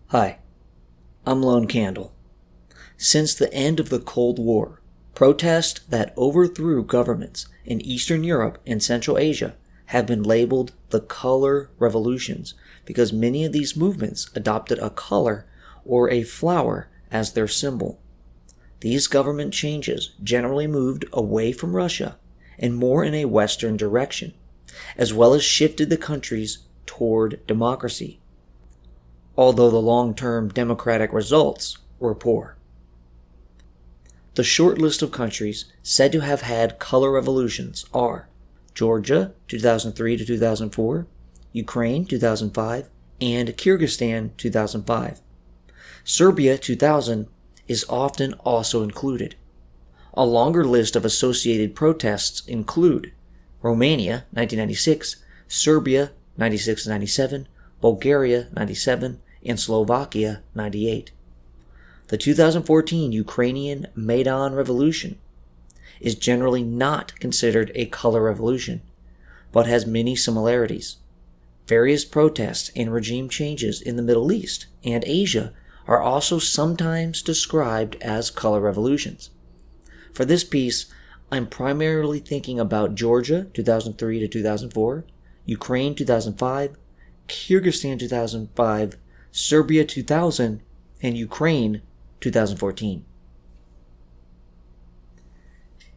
Hi, I'm Lone Candle. Since the end of the Cold War, protests that overthrew governments in Eastern Europe and Central Asia have been labeled the color revolutions because many of these movements adopted a color or a flower as their symbol. These government changes generally moved away from Russia and more in a Western direction, as well as shifted the countries toward democracy, although the long-term democratic results were poor. The short list of countries said to have had color revolutions are Georgia 2003 to 2004, Ukraine 2005, and Kyrgyzstan 2005. Serbia 2000 is often also included. A longer list of associated protests include Romania 1996, Serbia 96-97, Bulgaria 97, and Slovakia 98. The 2014 Ukrainian Maidan Revolution is generally not considered a color revolution, but has many similarities. Various protests and regime changes in the Middle East and Asia are also sometimes described as color revolutions. For this piece, I'm primarily thinking about Georgia 2003 to 2004, Ukraine 2005, Kyrgyzstan 2005, Serbia 2000, and Ukraine 2014.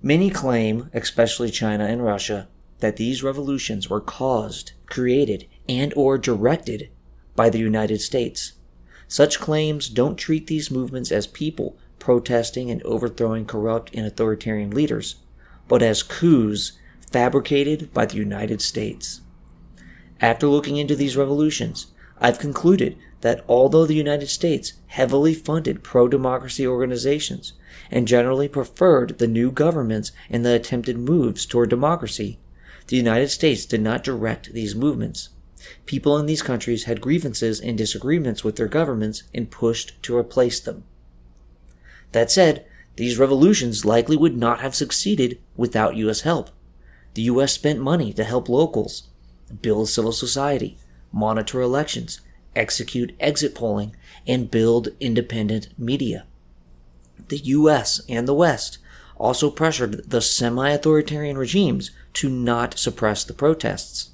Many claim, especially China and Russia, that these revolutions were caused, created, and or directed by the United States. Such claims don't treat these movements as people protesting and overthrowing corrupt and authoritarian leaders, but as coups fabricated by the United States. After looking into these revolutions, I've concluded that although the United States heavily funded pro-democracy organizations and generally preferred the new governments and the attempted moves toward democracy, the United States did not direct these movements. People in these countries had grievances and disagreements with their governments and pushed to replace them. That said, these revolutions likely would not have succeeded without U.S. help. The U.S. spent money to help locals build civil society, monitor elections, execute exit polling, and build independent media. The U.S. and the West also pressured the semi-authoritarian regimes to not suppress the protests.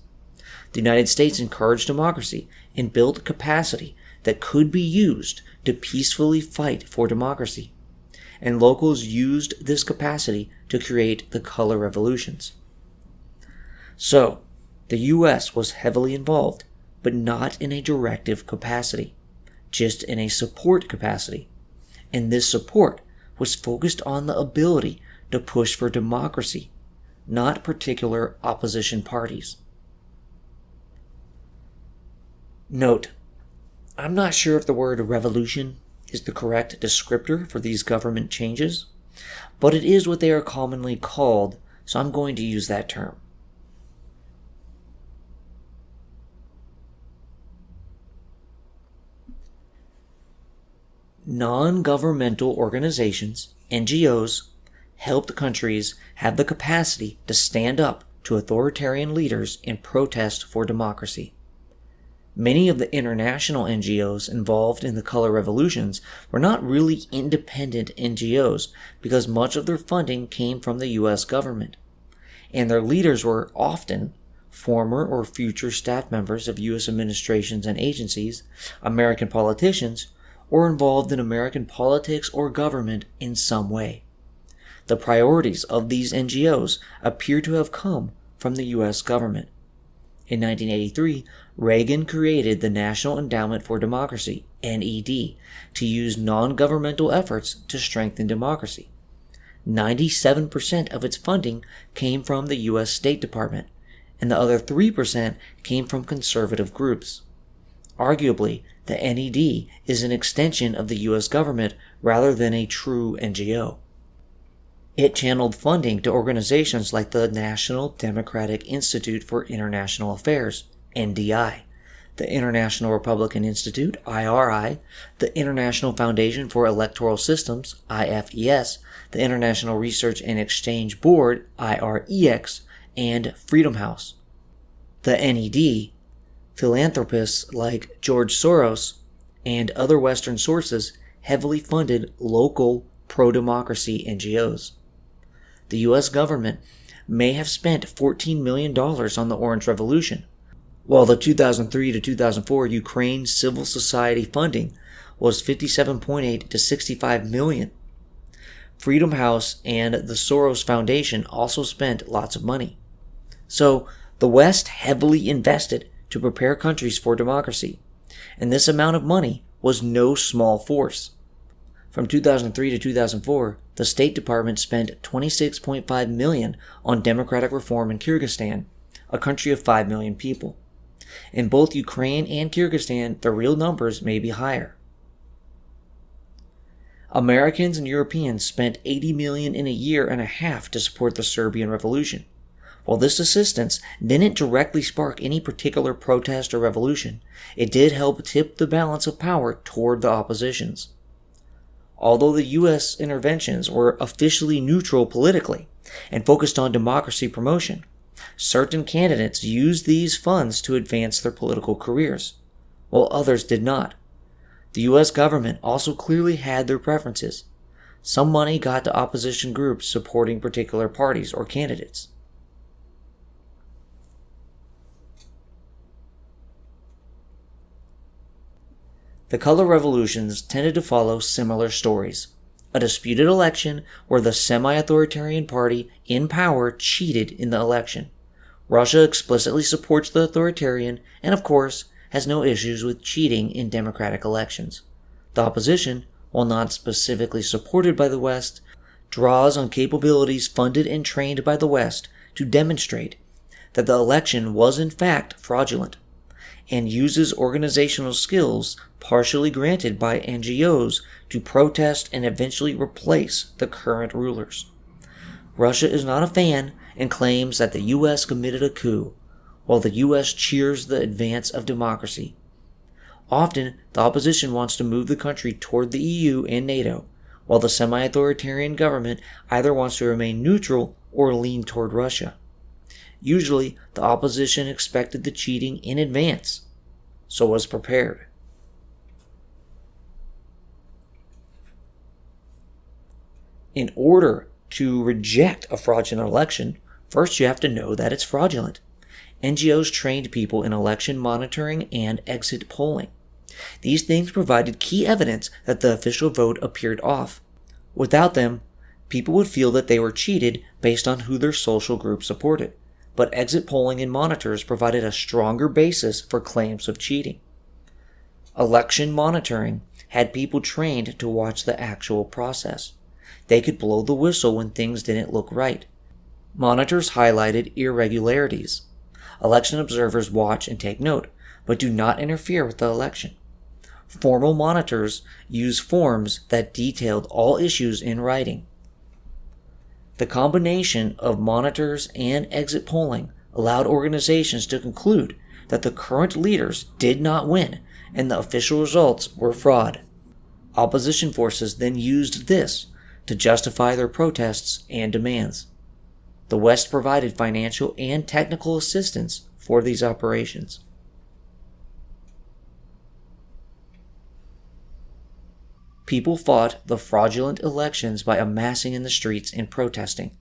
The United States encouraged democracy and built capacity that could be used to peacefully fight for democracy, and locals used this capacity to create the color revolutions. So, the U.S. was heavily involved, but not in a directive capacity, just in a support capacity. And this support was focused on the ability to push for democracy, not particular opposition parties. Note, I'm not sure if the word revolution is the correct descriptor for these government changes, but it is what they are commonly called, so I'm going to use that term. Non-governmental organizations, NGOs, helped countries have the capacity to stand up to authoritarian leaders and protest for democracy. Many of the international NGOs involved in the color revolutions were not really independent NGOs because much of their funding came from the U.S. government, and their leaders were often former or future staff members of U.S. administrations and agencies, American politicians, or involved in American politics or government in some way. The priorities of these NGOs appear to have come from the U.S. government. In 1983, Reagan created the National Endowment for Democracy, NED, to use non-governmental efforts to strengthen democracy. 97% of its funding came from the U.S. State Department, and the other 3% came from conservative groups. Arguably, the NED is an extension of the U.S. government rather than a true NGO. It channeled funding to organizations like the National Democratic Institute for International Affairs, NDI, the International Republican Institute, IRI, the International Foundation for Electoral Systems, IFES, the International Research and Exchange Board, IREX, and Freedom House. The NED, philanthropists like George Soros, and other Western sources heavily funded local pro-democracy NGOs. The US government may have spent $14 million on the Orange Revolution, while the 2003 to 2004 Ukraine civil society funding was $57.8 to $65 million. Freedom House and the Soros Foundation also spent lots of money. So, the West heavily invested to prepare countries for democracy, and this amount of money was no small force. From 2003 to 2004, the State Department spent $26.5 million on democratic reform in Kyrgyzstan, a country of 5 million people. In both Ukraine and Kyrgyzstan, the real numbers may be higher. Americans and Europeans spent $80 million in a year and a half to support the Serbian Revolution. While this assistance didn't directly spark any particular protest or revolution, it did help tip the balance of power toward the oppositions. Although the U.S. interventions were officially neutral politically and focused on democracy promotion, certain candidates used these funds to advance their political careers, while others did not. The U.S. government also clearly had their preferences. Some money got to opposition groups supporting particular parties or candidates. The color revolutions tended to follow similar stories. A disputed election where the semi-authoritarian party in power cheated in the election. Russia explicitly supports the authoritarian and, of course, has no issues with cheating in democratic elections. The opposition, while not specifically supported by the West, draws on capabilities funded and trained by the West to demonstrate that the election was in fact fraudulent, and uses organizational skills partially granted by NGOs to protest and eventually replace the current rulers. Russia is not a fan and claims that the U.S. committed a coup, while the U.S. cheers the advance of democracy. Often, the opposition wants to move the country toward the EU and NATO, while the semi-authoritarian government either wants to remain neutral or lean toward Russia. Usually, the opposition expected the cheating in advance, so was prepared. In order to reject a fraudulent election, first you have to know that it's fraudulent. NGOs trained people in election monitoring and exit polling. These things provided key evidence that the official vote appeared off. Without them, people would feel that they were cheated based on who their social group supported. But exit polling and monitors provided a stronger basis for claims of cheating. Election monitoring had people trained to watch the actual process. They could blow the whistle when things didn't look right. Monitors highlighted irregularities. Election observers watch and take note, but do not interfere with the election. Formal monitors use forms that detailed all issues in writing. The combination of monitors and exit polling allowed organizations to conclude that the current leaders did not win and the official results were fraud. Opposition forces then used this to justify their protests and demands. The West provided financial and technical assistance for these operations. People fought the fraudulent elections by amassing in the streets and protesting.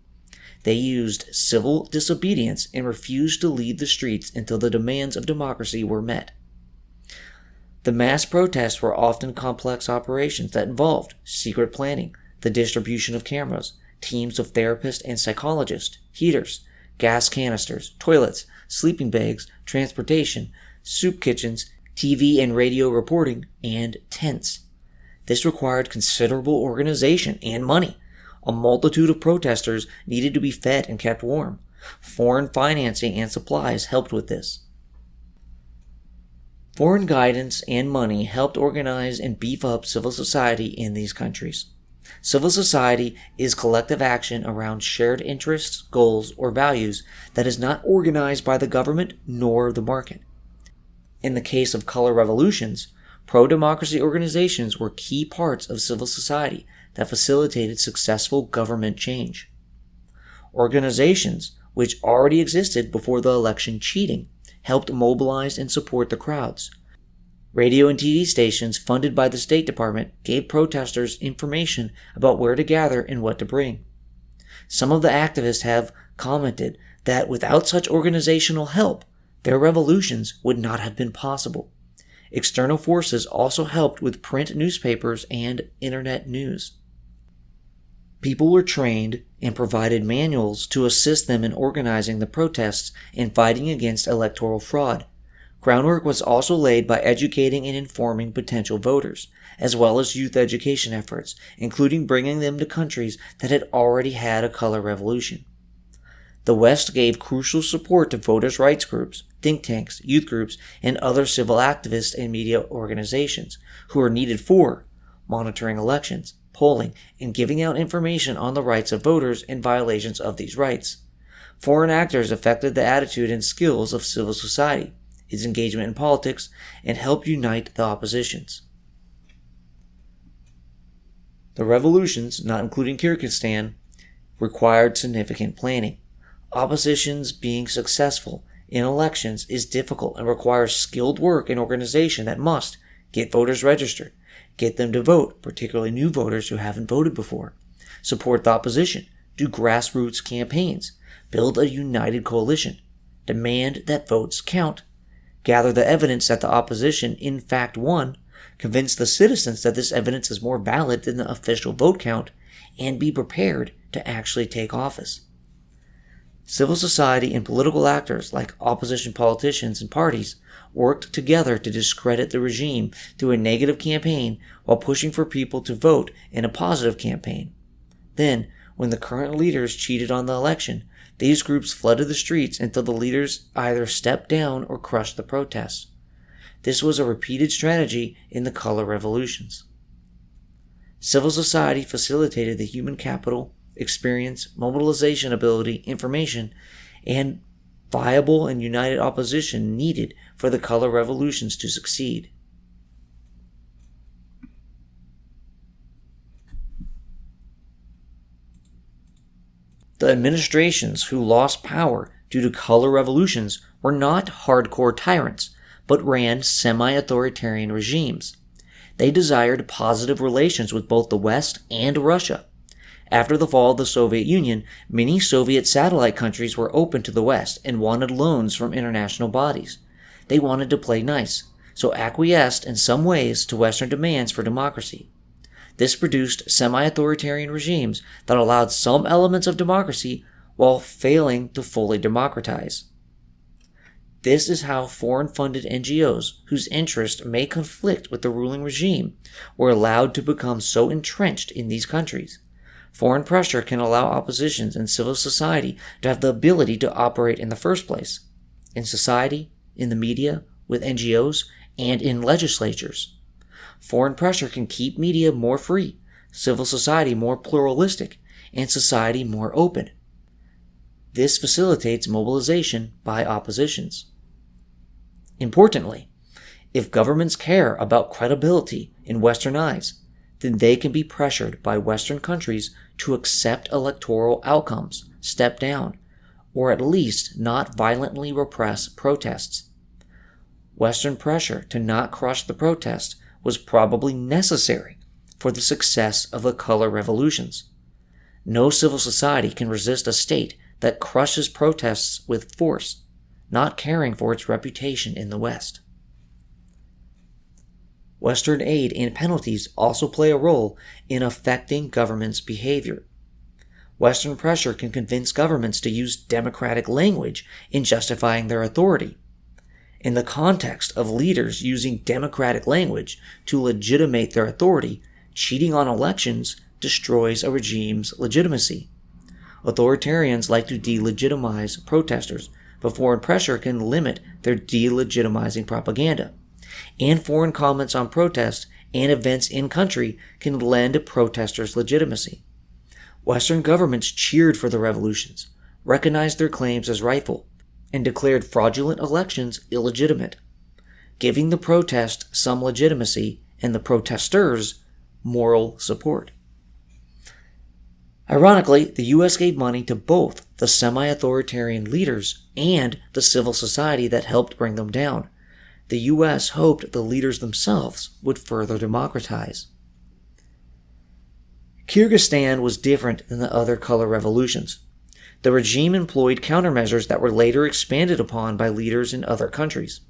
They used civil disobedience and refused to leave the streets until the demands of democracy were met. The mass protests were often complex operations that involved secret planning, the distribution of cameras, teams of therapists and psychologists, heaters, gas canisters, toilets, sleeping bags, transportation, soup kitchens, TV and radio reporting, and tents. This required considerable organization and money. A multitude of protesters needed to be fed and kept warm. Foreign financing and supplies helped with this. Foreign guidance and money helped organize and beef up civil society in these countries. Civil society is collective action around shared interests, goals, or values that is not organized by the government nor the market. In the case of color revolutions, pro-democracy organizations were key parts of civil society that facilitated successful government change. Organizations, which already existed before the election cheating, helped mobilize and support the crowds. Radio and TV stations funded by the State Department gave protesters information about where to gather and what to bring. Some of the activists have commented that without such organizational help, their revolutions would not have been possible. External forces also helped with print newspapers and internet news. People were trained and provided manuals to assist them in organizing the protests and fighting against electoral fraud. Groundwork was also laid by educating and informing potential voters, as well as youth education efforts, including bringing them to countries that had already had a color revolution. The West gave crucial support to voters' rights groups, think tanks, youth groups, and other civil activists and media organizations who were needed for monitoring elections, polling, and giving out information on the rights of voters and violations of these rights. Foreign actors affected the attitude and skills of civil society, its engagement in politics, and helped unite the oppositions. The revolutions, not including Kyrgyzstan, required significant planning. Oppositions being successful in elections is difficult and requires skilled work and organization that must get voters registered, get them to vote, particularly new voters who haven't voted before, support the opposition, do grassroots campaigns, build a united coalition, demand that votes count, gather the evidence that the opposition in fact won, convince the citizens that this evidence is more valid than the official vote count, and be prepared to actually take office. Civil society and political actors like opposition politicians and parties worked together to discredit the regime through a negative campaign while pushing for people to vote in a positive campaign. Then, when the current leaders cheated on the election, these groups flooded the streets until the leaders either stepped down or crushed the protests. This was a repeated strategy in the color revolutions. Civil society facilitated the human capital, experience, mobilization ability, information, and viable and united opposition needed for the color revolutions to succeed. The administrations who lost power due to color revolutions were not hardcore tyrants, but ran semi-authoritarian regimes. They desired positive relations with both the West and Russia. After the fall of the Soviet Union, many Soviet satellite countries were open to the West and wanted loans from international bodies. They wanted to play nice, so acquiesced in some ways to Western demands for democracy. This produced semi-authoritarian regimes that allowed some elements of democracy while failing to fully democratize. This is how foreign-funded NGOs, whose interests may conflict with the ruling regime, were allowed to become so entrenched in these countries. Foreign pressure can allow oppositions and civil society to have the ability to operate in the first place, in society, in the media, with NGOs, and in legislatures. Foreign pressure can keep media more free, civil society more pluralistic, and society more open. This facilitates mobilization by oppositions. Importantly, if governments care about credibility in Western eyes, then they can be pressured by Western countries to accept electoral outcomes, step down, or at least not violently repress protests. Western pressure to not crush the protest was probably necessary for the success of the color revolutions. No civil society can resist a state that crushes protests with force, not caring for its reputation in the West. Western aid and penalties also play a role in affecting governments' behavior. Western pressure can convince governments to use democratic language in justifying their authority. In the context of leaders using democratic language to legitimate their authority, cheating on elections destroys a regime's legitimacy. Authoritarians like to delegitimize protesters, but foreign pressure can limit their delegitimizing propaganda. And foreign comments on protest and events in country can lend protesters legitimacy. Western governments cheered for the revolutions, recognized their claims as rightful, and declared fraudulent elections illegitimate, giving the protest some legitimacy and the protesters moral support. Ironically, the U.S. gave money to both the semi-authoritarian leaders and the civil society that helped bring them down. the U.S. hoped the leaders themselves would further democratize. Kyrgyzstan was different than the other color revolutions. The regime employed countermeasures that were later expanded upon by leaders in other countries.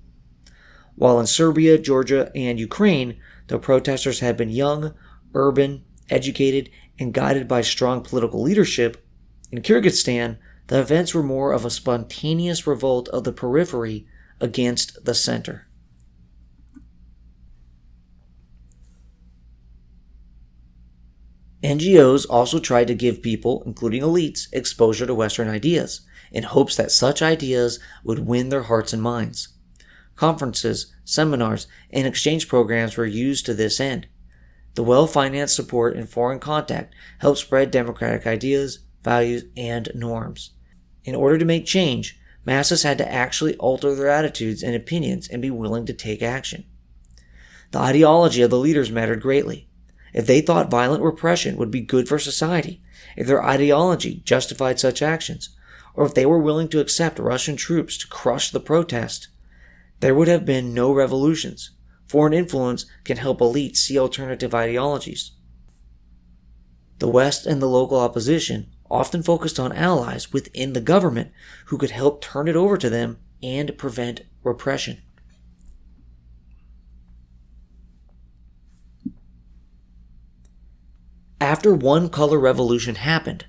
While in Serbia, Georgia, and Ukraine, the protesters had been young, urban, educated, and guided by strong political leadership, in Kyrgyzstan, the events were more of a spontaneous revolt of the periphery against the center. NGOs also tried to give people, including elites, exposure to Western ideas, in hopes that such ideas would win their hearts and minds. Conferences, seminars, and exchange programs were used to this end. The well-financed support and foreign contact helped spread democratic ideas, values, and norms. In order to make change, masses had to actually alter their attitudes and opinions and be willing to take action. The ideology of the leaders mattered greatly. If they thought violent repression would be good for society, if their ideology justified such actions, or if they were willing to accept Russian troops to crush the protest, there would have been no revolutions. Foreign influence can help elites see alternative ideologies. The West and the local opposition often focused on allies within the government who could help turn it over to them and prevent repression. After one color revolution happened,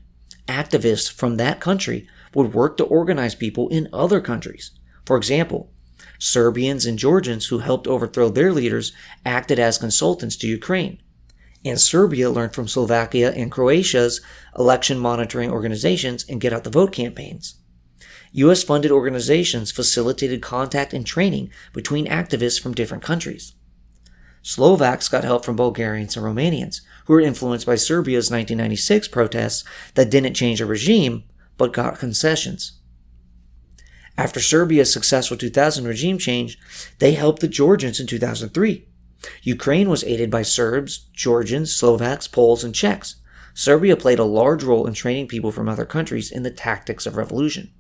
activists from that country would work to organize people in other countries. For example, Serbians and Georgians who helped overthrow their leaders acted as consultants to Ukraine, and Serbia learned from Slovakia and Croatia's election monitoring organizations and get out the vote campaigns. U.S.-funded organizations facilitated contact and training between activists from different countries. Slovaks got help from Bulgarians and Romanians, who were influenced by Serbia's 1996 protests that didn't change the regime, but got concessions. After Serbia's successful 2000 regime change, they helped the Georgians in 2003. Ukraine was aided by Serbs, Georgians, Slovaks, Poles, and Czechs. Serbia played a large role in training people from other countries in the tactics of revolution.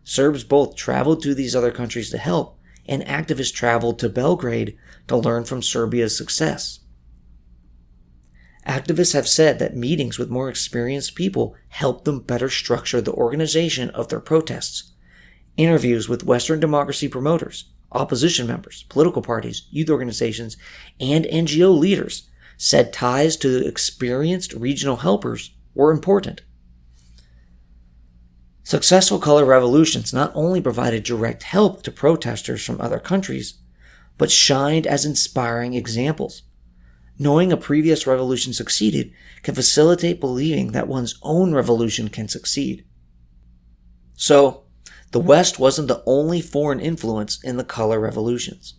Serbs both traveled to these other countries to help, and activists traveled to Belgrade to learn from Serbia's success. Activists have said that meetings with more experienced people helped them better structure the organization of their protests. Interviews with Western democracy promoters, opposition members, political parties, youth organizations, and NGO leaders said ties to experienced regional helpers were important. Successful color revolutions not only provided direct help to protesters from other countries, but shined as inspiring examples. Knowing a previous revolution succeeded can facilitate believing that one's own revolution can succeed. So, the West wasn't the only foreign influence in the color revolutions.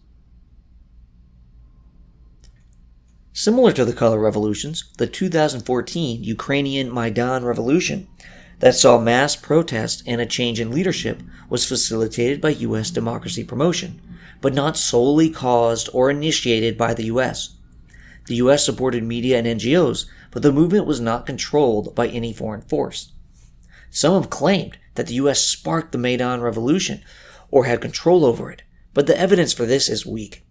Similar to the color revolutions, the 2014 Ukrainian Maidan Revolution that saw mass protest and a change in leadership was facilitated by U.S. democracy promotion, but not solely caused or initiated by the U.S. The U.S. supported media and NGOs, but the movement was not controlled by any foreign force. Some have claimed that the U.S. sparked the Maidan Revolution or had control over it, but the evidence for this is weak.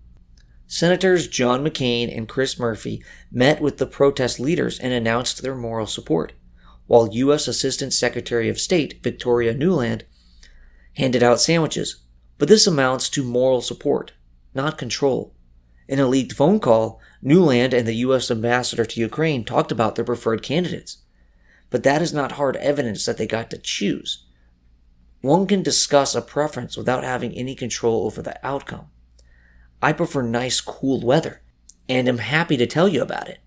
Senators John McCain and Chris Murphy met with the protest leaders and announced their moral support, while U.S. Assistant Secretary of State Victoria Nuland handed out sandwiches, but this amounts to moral support, not control. In a leaked phone call, Nuland and the U.S. ambassador to Ukraine talked about their preferred candidates, but that is not hard evidence that they got to choose. One can discuss a preference without having any control over the outcome. I prefer nice, cool weather, and am happy to tell you about it,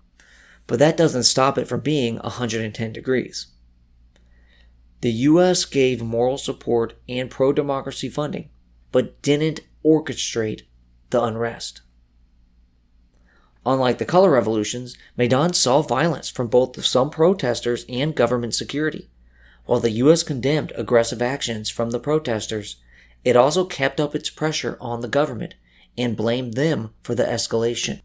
but that doesn't stop it from being 110 degrees. The U.S. gave moral support and pro-democracy funding, but didn't orchestrate the unrest. Unlike the color revolutions, Maidan saw violence from both some protesters and government security. While the U.S. condemned aggressive actions from the protesters, it also kept up its pressure on the government and blamed them for the escalation.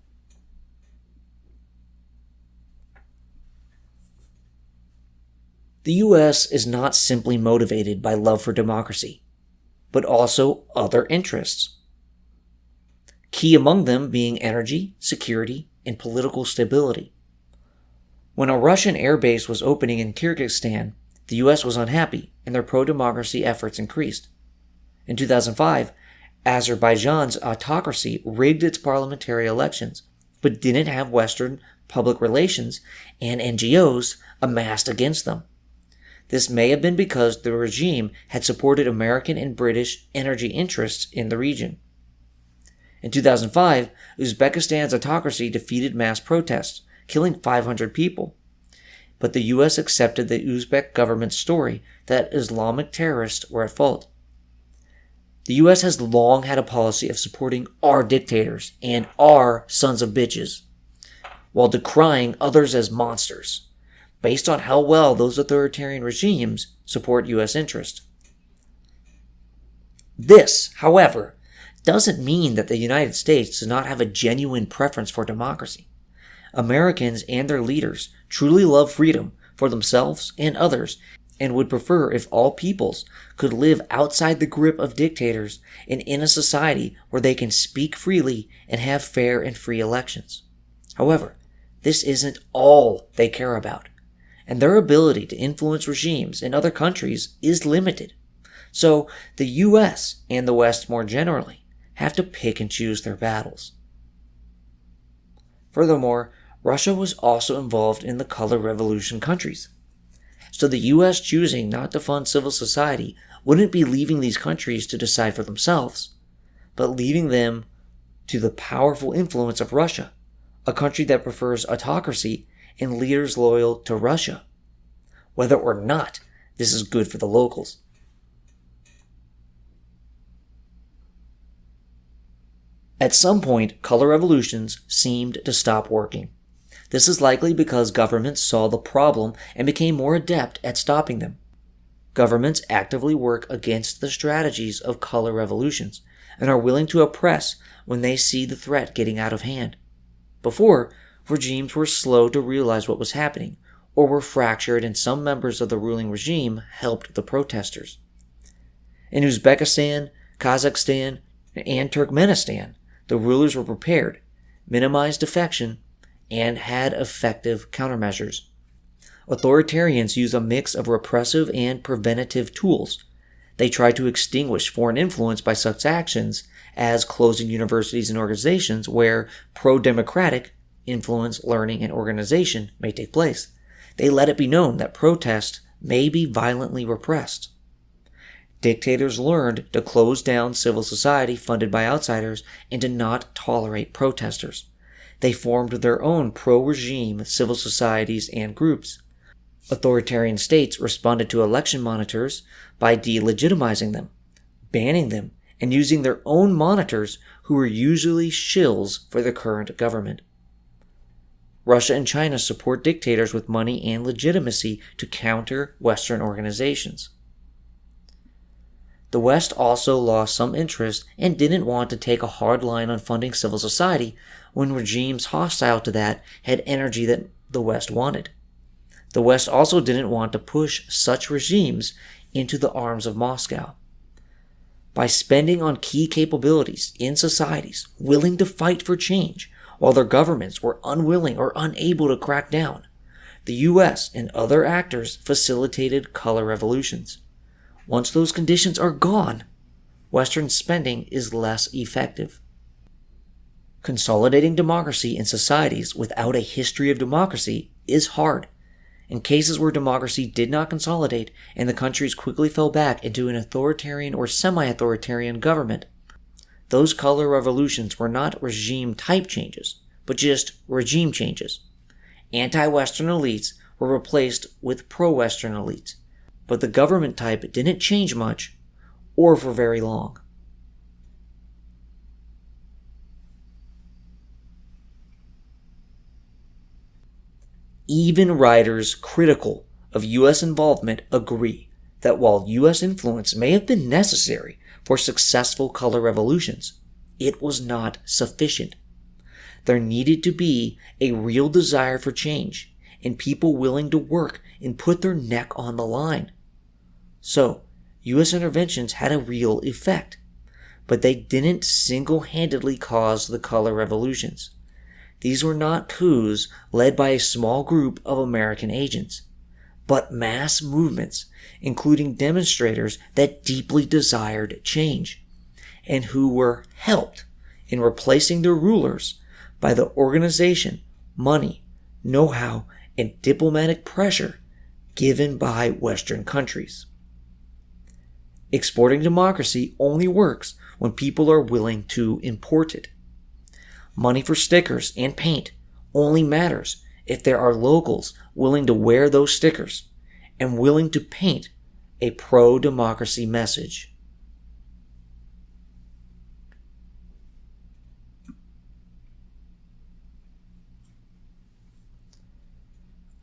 The U.S. is not simply motivated by love for democracy, but also other interests. key among them being energy, security, and political stability. When a Russian airbase was opening in Kyrgyzstan, the US was unhappy and their pro-democracy efforts increased. In 2005, Azerbaijan's autocracy rigged its parliamentary elections, but didn't have Western public relations and NGOs amassed against them. This may have been because the regime had supported American and British energy interests in the region. In 2005, Uzbekistan's autocracy defeated mass protests, killing 500 people. But the US accepted the Uzbek government's story that Islamic terrorists were at fault. The US has long had a policy of supporting our dictators and our sons of bitches, while decrying others as monsters, based on how well those authoritarian regimes support US interests. This, however, doesn't mean that the United States does not have a genuine preference for democracy. Americans and their leaders truly love freedom for themselves and others and would prefer if all peoples could live outside the grip of dictators and in a society where they can speak freely and have fair and free elections. However, this isn't all they care about, and their ability to influence regimes in other countries is limited. So the US and the West more generally have to pick and choose their battles. Furthermore, Russia was also involved in the color revolution countries. So the US choosing not to fund civil society wouldn't be leaving these countries to decide for themselves, but leaving them to the powerful influence of Russia, a country that prefers autocracy and leaders loyal to Russia, whether or not this is good for the locals. At some point, color revolutions seemed to stop working. This is likely because governments saw the problem and became more adept at stopping them. Governments actively work against the strategies of color revolutions and are willing to oppress when they see the threat getting out of hand. Before, regimes were slow to realize what was happening or were fractured, and some members of the ruling regime helped the protesters. In Uzbekistan, Kazakhstan, and Turkmenistan, the rulers were prepared, minimized defection, and had effective countermeasures. Authoritarians use a mix of repressive and preventative tools. They try to extinguish foreign influence by such actions as closing universities and organizations where pro-democratic influence, learning, and organization may take place. They let it be known that protest may be violently repressed. Dictators learned to close down civil society funded by outsiders and to not tolerate protesters. They formed their own pro-regime civil societies and groups. Authoritarian states responded to election monitors by delegitimizing them, banning them, and using their own monitors who were usually shills for the current government. Russia and China support dictators with money and legitimacy to counter Western organizations. The West also lost some interest and didn't want to take a hard line on funding civil society when regimes hostile to that had energy that the West wanted. The West also didn't want to push such regimes into the arms of Moscow. By spending on key capabilities in societies willing to fight for change while their governments were unwilling or unable to crack down, the US and other actors facilitated color revolutions. Once those conditions are gone, Western spending is less effective. Consolidating democracy in societies without a history of democracy is hard. In cases where democracy did not consolidate and the countries quickly fell back into an authoritarian or semi-authoritarian government, those color revolutions were not regime type changes, but just regime changes. Anti-Western elites were replaced with pro-Western elites, but the government type didn't change much or for very long. Even writers critical of U.S. involvement agree that while U.S. influence may have been necessary for successful color revolutions, it was not sufficient. There needed to be a real desire for change and people willing to work and put their neck on the line. So, U.S. interventions had a real effect. but they didn't single-handedly cause the color revolutions. These were not coups led by a small group of American agents, but mass movements, including demonstrators that deeply desired change, and who were helped in replacing their rulers by the organization, money, know-how, and diplomatic pressure given by Western countries. Exporting democracy only works when people are willing to import it. Money for stickers and paint only matters if there are locals willing to wear those stickers and willing to paint a pro-democracy message.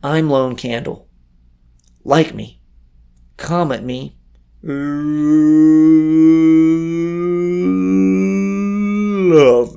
I'm Lone Candle. Like me. Comment me. Love